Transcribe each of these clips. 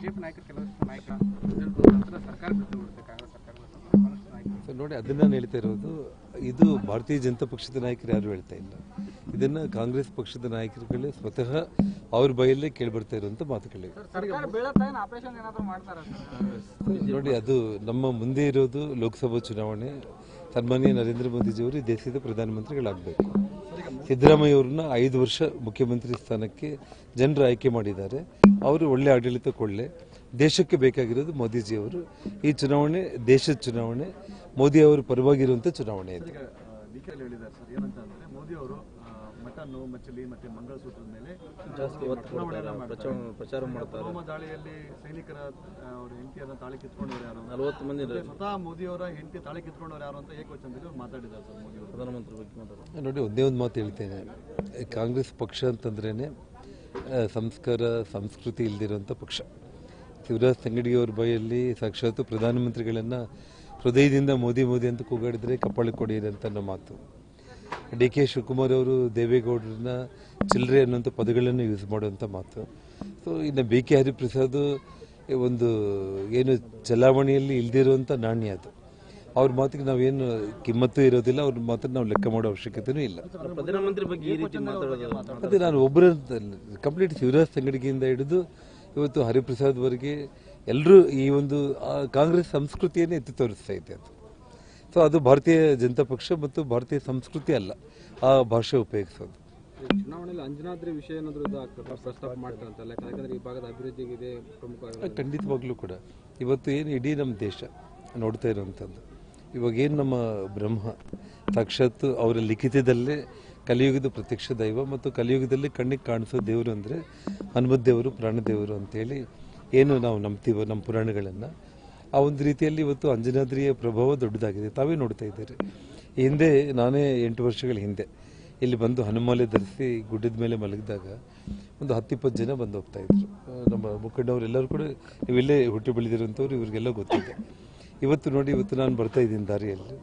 BJP ನಾಯಕರು ಕೆಲವಷ್ಟು ನಾಯಕರು ಸರ್ಕಾರ ಬಿಟ್ಟು ಬಿಡುತ್ತೆ ಕಾಂಗ್ರೆಸ್ ಸರ್ಕಾರ ನೋಡಿ ಅದನ್ನ ನಾನು ಹೇಳ್ತಾ ಇರೋದು ಇದು ಭಾರತೀಯ ಜನತಾ ಪಕ್ಷದ ನಾಯಕರು ಯಾರು ಹೇಳ್ತಾ ಇಲ್ಲ ಇದನ್ನ ಕಾಂಗ್ರೆಸ್ ಪಕ್ಷದ ನಾಯಕರುಗಳೇ ಸ್ವತಃ ಅವ್ರ ಬಾಯಲ್ಲೇ ಕೇಳಿಬರ್ತಾ ಇರುವಂತ ಮಾತುಗಳಿವೆ ನೋಡಿ ಅದು ನಮ್ಮ ಮುಂದೆ ಇರೋದು ಲೋಕಸಭಾ ಚುನಾವಣೆ ಸನ್ಮಾನ್ಯ ನರೇಂದ್ರ ಮೋದಿಜಿಯವರು ಈ ದೇಶದ ಪ್ರಧಾನಮಂತ್ರಿಗಳಾಗಬೇಕು ಸಿದ್ದರಾಮಯ್ಯ ಅವ್ರನ್ನ 5 ವರ್ಷ ಮುಖ್ಯಮಂತ್ರಿ ಸ್ಥಾನಕ್ಕೆ ಜನರು ಆಯ್ಕೆ ಮಾಡಿದ್ದಾರೆ ಅವರು ಒಳ್ಳೆ ಆಡಳಿತ ಕೊಡಲೆ ದೇಶಕ್ಕೆ ಬೇಕಾಗಿರೋದು ಮೋದಿಜಿಯವರು ಈ ಚುನಾವಣೆ ದೇಶದ ಚುನಾವಣೆ ಮೋದಿ ಅವರು ಪರವಾಗಿರುವಂತ ಚುನಾವಣೆ ಇದೆ ಮೋದಿ ಅವರು ಮಟನ್ ಮಚ್ಚಲಿ ಮತ್ತೆ ಮಂಗಳಸೂತ್ರದ ಮೇಲೆ ಜಾಸ್ತಿ ಪ್ರಚಾರ ಮಾಡ್ತಾರೆ. ದಾಳಿಯಲ್ಲಿ ಸೈನಿಕರ ಹೆಂಡತಿಯನ್ನ ತಾಳಿ ಕಿತ್ಕೊಂಡವ್ರು ಯಾರು 40 ಮಂದಿ ಸ್ವತಃ ಮೋದಿ ಅವರ ಹೆಂಡತಿ ತಾಳಿ ಕಿತ್ಕೊಂಡವ್ರು ಯಾರು ಅಂತ ಏಕವಚನದಲ್ಲಿ ಮಾತಾಡಿದ್ದಾರೆ ಸರ್ ಮೋದಿ ಅವರು ಪ್ರಧಾನಮಂತ್ರಿ ಬಗ್ಗೆ ಮಾತಾಡೋದು. ನೋಡಿ ಒಂದೇ ಒಂದು ಮಾತು ಹೇಳ್ತೇನೆ ಕಾಂಗ್ರೆಸ್ ಪಕ್ಷ ಅಂತಂದ್ರೇನೆ ಸಂಸ್ಕಾರ ಸಂಸ್ಕೃತಿ ಇಲ್ದಿರುವಂಥ ಪಕ್ಷ ಶಿವರಾಜ್ ತಂಗಡಿಯವರ ಬಾಯಲ್ಲಿ ಸಾಕ್ಷಾತ್ ಪ್ರಧಾನಮಂತ್ರಿಗಳನ್ನ ಹೃದಯದಿಂದ ಮೋದಿ ಮೋದಿ ಅಂತ ಕೂಗಾಡಿದ್ರೆ ಕಪ್ಪಳಿ ಕೊಡಿರಿ ಅಂತ ಅನ್ನೋ ಮಾತು ಡಿ ಕೆ ಶಿವಕುಮಾರ್ ಅವರು ದೇವೇಗೌಡರನ್ನ ಚಿಲ್ಲರೆ ಅನ್ನೋಂಥ ಪದಗಳನ್ನು ಯೂಸ್ ಮಾಡುವಂಥ ಮಾತು ಸೊ ಇನ್ನು ಬಿ ಕೆ ಹರಿಪ್ರಸಾದ್ ಒಂದು ಏನು ಚಲಾವಣೆಯಲ್ಲಿ ಇಲ್ದಿರುವಂಥ ನಾಣ್ಯ ಅದು ಅವ್ರ ಮಾತಿಗೆ ನಾವೇನು ಕಿಮ್ಮತ್ತು ಇರೋದಿಲ್ಲ ಅವ್ರ ಮಾತನ್ನು ನಾವು ಲೆಕ್ಕ ಮಾಡೋ ಅವಶ್ಯಕತೆನೂ ಇಲ್ಲ. ಪ್ರಧಾನಮಂತ್ರಿ ಬಗ್ಗೆ ಈ ರೀತಿ ಮಾತಾಡೋದು ಅದೇ ನಾನು ಒಬ್ಬರ ಕಂಪ್ಲೀಟ್ ಶಿವರಾಜ್ ತಂಗಡಿಗೆಯಿಂದ ಹಿಡಿದು ಇವತ್ತು ಹರಿಪ್ರಸಾದ್ ವರೆಗೆ ಎಲ್ಲರೂ ಈ ಒಂದು ಕಾಂಗ್ರೆಸ್ ಸಂಸ್ಕೃತಿಯನ್ನೇ ಎತ್ತಿ ತೋರಿಸ್ತಾ ಇದೆ ಅದು ಸೊ ಅದು ಭಾರತೀಯ ಜನತಾ ಪಕ್ಷ ಮತ್ತು ಭಾರತೀಯ ಸಂಸ್ಕೃತಿ ಅಲ್ಲ ಆ ಭಾಷೆ ಉಪಯೋಗಿಸೋದು. ಚುನಾವಣೆಯಲ್ಲಿ ಅಂಜನಾದ್ರಿ ವಿಷಯ ಏನಾದರೂ ಪ್ರಸ್ತಾಪ ಮಾಡ್ತಾರಂತಲ್ಲ ಯಾಕಂದ್ರೆ ಈ ಭಾಗದ ಅಭಿವೃದ್ಧಿಗೆ ಪ್ರಮುಖ ಖಂಡಿತವಾಗ್ಲೂ ಕೂಡ ಇವತ್ತು ಏನು ಇಡೀ ನಮ್ಮ ದೇಶ ನೋಡ್ತಾ ಇರುವಂಥದ್ದು ಇವಾಗ ಏನು ನಮ್ಮ ಬ್ರಹ್ಮ ಸಾಕ್ಷಾತ್ ಅವರ ಲಿಖಿತದಲ್ಲೇ ಕಲಿಯುಗದ ಪ್ರತ್ಯಕ್ಷ ದೈವ ಮತ್ತು ಕಲಿಯುಗದಲ್ಲಿ ಕಣ್ಣಿಗೆ ಕಾಣಿಸೋ ದೇವರು ಅಂದರೆ ಹನುಮತ್ ದೇವರು ಪ್ರಾಣದೇವರು ಅಂತೇಳಿ ಏನು ನಾವು ನಂಬ್ತೀವೋ ನಮ್ಮ ಪುರಾಣಗಳನ್ನು ಆ ಒಂದು ರೀತಿಯಲ್ಲಿ ಇವತ್ತು ಅಂಜನಾದ್ರಿಯ ಪ್ರಭಾವ ದೊಡ್ಡದಾಗಿದೆ ತಾವೇ ನೋಡ್ತಾ ಇದ್ದೀರಿ. ಹಿಂದೆ ನಾನೇ 8 ವರ್ಷಗಳ ಹಿಂದೆ ಇಲ್ಲಿ ಬಂದು ಹನುಮಾಲೆ ಧರಿಸಿ ಗುಡ್ಡದ ಮೇಲೆ ಮಲಗಿದಾಗ ಒಂದು 10-20 ಜನ ಬಂದು ಹೋಗ್ತಾ ಇದ್ರು ನಮ್ಮ ಮುಖಂಡವರೆಲ್ಲರೂ ಕೂಡ ಇವೆಲ್ಲೇ ಹುಟ್ಟಿ ಬೆಳೆದಿರುವಂಥವ್ರು ಇವ್ರಿಗೆಲ್ಲ ಗೊತ್ತಿದೆ. ಇವತ್ತು ನೋಡಿ ಇವತ್ತು ನಾನು ಬರ್ತಾ ಇದ್ದೀನಿ ದಾರಿಯಲ್ಲಿ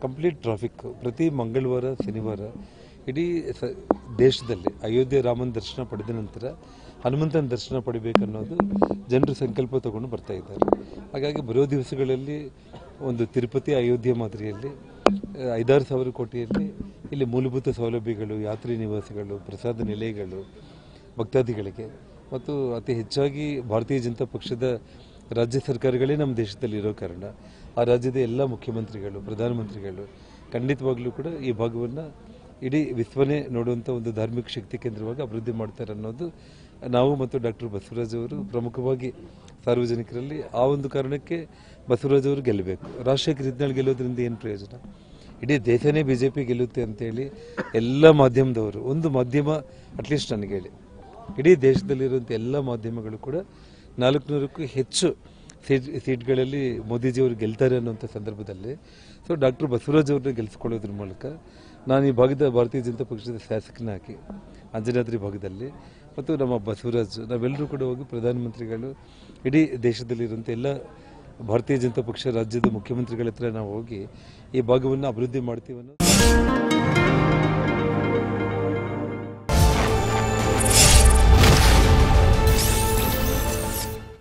ಕಂಪ್ಲೀಟ್ ಟ್ರಾಫಿಕ್ ಪ್ರತಿ ಮಂಗಳವಾರ ಶನಿವಾರ ಇಡೀ ದೇಶದಲ್ಲಿ ಅಯೋಧ್ಯೆ ರಾಮನ ದರ್ಶನ ಪಡೆದ ನಂತರ ಹನುಮಂತನ ದರ್ಶನ ಪಡಿಬೇಕನ್ನೋದು ಜನರು ಸಂಕಲ್ಪ ತಗೊಂಡು ಬರ್ತಾ ಇದ್ದಾರೆ. ಹಾಗಾಗಿ ಬರೋ ದಿವಸಗಳಲ್ಲಿ ಒಂದು ತಿರುಪತಿ ಅಯೋಧ್ಯೆ ಮಾದರಿಯಲ್ಲಿ 5,000-6,000 ಕೋಟಿಯಲ್ಲಿ ಇಲ್ಲಿ ಮೂಲಭೂತ ಸೌಲಭ್ಯಗಳು ಯಾತ್ರಿ ನಿವಾಸಗಳು ಪ್ರಸಾದ ನಿಲಯಗಳು ಭಕ್ತಾದಿಗಳಿಗೆ ಮತ್ತು ಅತಿ ಹೆಚ್ಚಾಗಿ ಭಾರತೀಯ ಜನತಾ ಪಕ್ಷದ ರಾಜ್ಯ ಸರ್ಕಾರಗಳೇ ನಮ್ಮ ದೇಶದಲ್ಲಿ ಇರೋ ಕಾರಣ ಆ ರಾಜ್ಯದ ಎಲ್ಲ ಮುಖ್ಯಮಂತ್ರಿಗಳು ಪ್ರಧಾನಮಂತ್ರಿಗಳು ಖಂಡಿತವಾಗ್ಲೂ ಕೂಡ ಈ ಭಾಗವನ್ನು ಇಡೀ ವಿಶ್ವನೇ ನೋಡುವಂಥ ಒಂದು ಧಾರ್ಮಿಕ ಶಕ್ತಿ ಕೇಂದ್ರವಾಗಿ ಅಭಿವೃದ್ಧಿ ಮಾಡ್ತಾರೆ ಅನ್ನೋದು ನಾವು ಮತ್ತು ಡಾಕ್ಟರ್ ಬಸವರಾಜ್ ಅವರು ಪ್ರಮುಖವಾಗಿ ಸಾರ್ವಜನಿಕರಲ್ಲಿ ಆ ಒಂದು ಕಾರಣಕ್ಕೆ ಬಸವರಾಜ್ ಅವರು ಗೆಲ್ಲಬೇಕು. ರಾಜಶೇಖರ್ ಹಿಟ್ನಾಳ್ ಗೆಲ್ಲೋದ್ರಿಂದ ಏನು ಪ್ರಯೋಜನ? ಇಡೀ ದೇಶನೇ ಬಿಜೆಪಿ ಗೆಲ್ಲುತ್ತೆ ಅಂತೇಳಿ ಎಲ್ಲ ಮಾಧ್ಯಮದವರು ಒಂದು ಮಾಧ್ಯಮ ಅಟ್ಲೀಸ್ಟ್ ನನಗೆ ಹೇಳಿ ಇಡೀ ದೇಶದಲ್ಲಿರುವಂಥ ಎಲ್ಲ ಮಾಧ್ಯಮಗಳು ಕೂಡ 400ಕ್ಕೂ ಹೆಚ್ಚು ಸೀಟ್ಗಳಲ್ಲಿ ಮೋದಿಜಿಯವರು ಗೆಲ್ತಾರೆ ಅನ್ನೋಂಥ ಸಂದರ್ಭದಲ್ಲಿ ಸೊ ಡಾಕ್ಟರ್ ಬಸವರಾಜ್ ಅವ್ರನ್ನ ಗೆಲ್ಲಿಸ್ಕೊಳ್ಳೋದ್ರ ಮೂಲಕ ನಾನು ಈ ಭಾಗದ ಭಾರತೀಯ ಜನತಾ ಪಕ್ಷದ ಶಾಸಕನಾಗಿ ಅಂಜನಾದ್ರಿ ಭಾಗದಲ್ಲಿ ಮತ್ತು ನಮ್ಮ ಬಸವರಾಜ್ ನಾವೆಲ್ಲರೂ ಕೂಡ ಹೋಗಿ ಪ್ರಧಾನಮಂತ್ರಿಗಳು ಇಡೀ ದೇಶದಲ್ಲಿರುವಂಥ ಎಲ್ಲ ಭಾರತೀಯ ಜನತಾ ಪಕ್ಷ ರಾಜ್ಯದ ಮುಖ್ಯಮಂತ್ರಿಗಳ ಹತ್ರ ನಾವು ಹೋಗಿ ಈ ಭಾಗವನ್ನು ಅಭಿವೃದ್ಧಿ ಮಾಡ್ತೀವಿ ಅನ್ನೋದು